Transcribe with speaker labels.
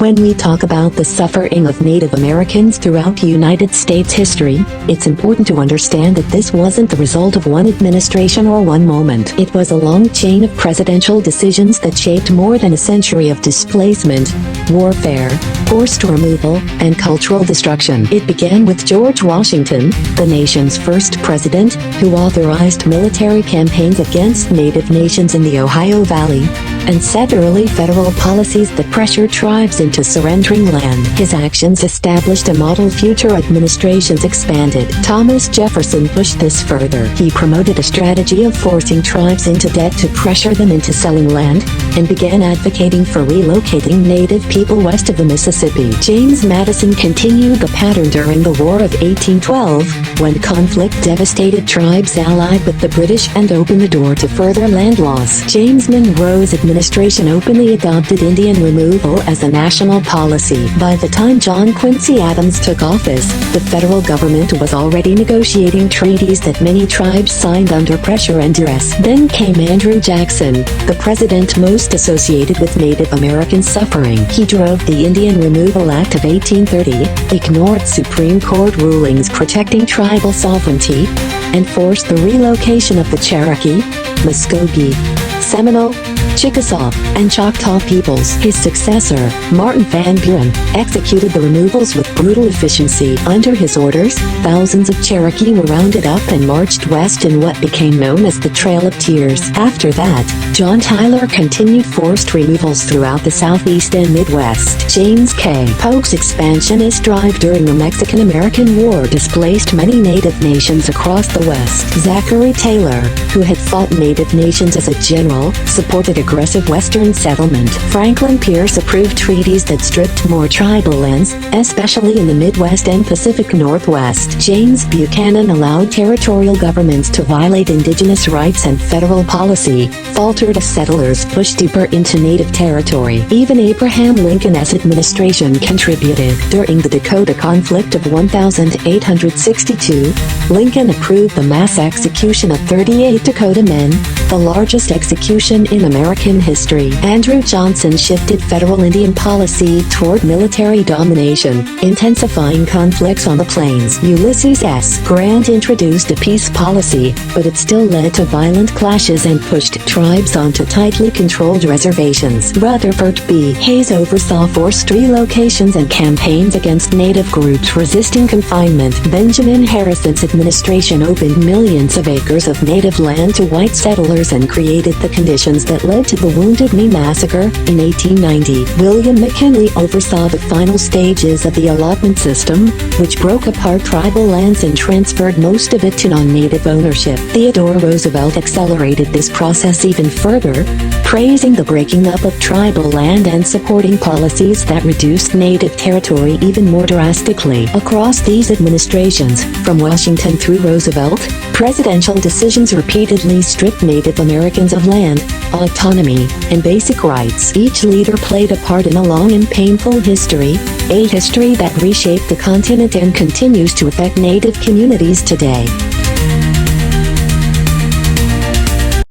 Speaker 1: When we talk about the suffering of Native Americans throughout United States history, it's important to understand that this wasn't the result of one administration or one moment. It was a long chain of presidential decisions that shaped more than a century of displacement, warfare, forced removal, and cultural destruction. It began with George Washington, the nation's first president, who authorized military campaigns against Native nations in the Ohio Valley, and set early federal policies that pressured tribes into surrendering land. His actions established a model future administrations expanded. Thomas Jefferson pushed this further. He promoted a strategy of forcing tribes into debt to pressure them into selling land, and began advocating for relocating Native people west of the Mississippi. James Madison continued the pattern during the War of 1812, when conflict devastated tribes allied with the British and opened the door to further land loss. James Monroe's administration openly adopted Indian removal as a national policy. By the time John Quincy Adams took office, the federal government was already negotiating treaties that many tribes signed under pressure and duress. Then came Andrew Jackson, the president most associated with Native American suffering. He drove the Indian Removal Act of 1830, ignored Supreme Court rulings protecting tribal sovereignty, and forced the relocation of the Cherokee, Muskogee, Seminole, Chickasaw, and Choctaw peoples. His successor, Martin Van Buren, executed the removals with brutal efficiency. Under his orders, thousands of Cherokee were rounded up and marched west in what became known as the Trail of Tears. After that, John Tyler continued forced removals throughout the Southeast and Midwest. James K. Polk's expansionist drive during the Mexican-American War displaced many Native nations across the West. Zachary Taylor, who had fought Native nations as a general, supported aggressive Western settlement. Franklin Pierce approved treaties that stripped more tribal lands, especially in the Midwest and Pacific Northwest. James Buchanan allowed territorial governments to violate indigenous rights, and federal policy faltered as settlers pushed deeper into Native territory. Even Abraham Lincoln's administration contributed. During the Dakota conflict of 1862, Lincoln approved the mass execution of 38 Dakota men, the largest execution in American history. Andrew Johnson shifted federal Indian policy toward military domination, intensifying conflicts on the plains. Ulysses S. Grant introduced a peace policy, but it still led to violent clashes and pushed tribes onto tightly controlled reservations. Rutherford B. Hayes oversaw forced relocations and campaigns against Native groups resisting confinement. Benjamin Harrison's administration opened millions of acres of Native land to white settlers and created the conditions that led to the Wounded Knee Massacre in 1890. William McKinley oversaw the final stages of the allotment system, which broke apart tribal lands and transferred most of it to non-Native ownership. Theodore Roosevelt accelerated this process even further, praising the breaking up of tribal land and supporting policies that reduced Native territory even more drastically. Across these administrations, from Washington through Roosevelt, presidential decisions repeatedly stripped Native Americans of land, autonomy, and basic rights. Each leader played a part in a long and painful history, a history that reshaped the continent and continues to affect Native communities today.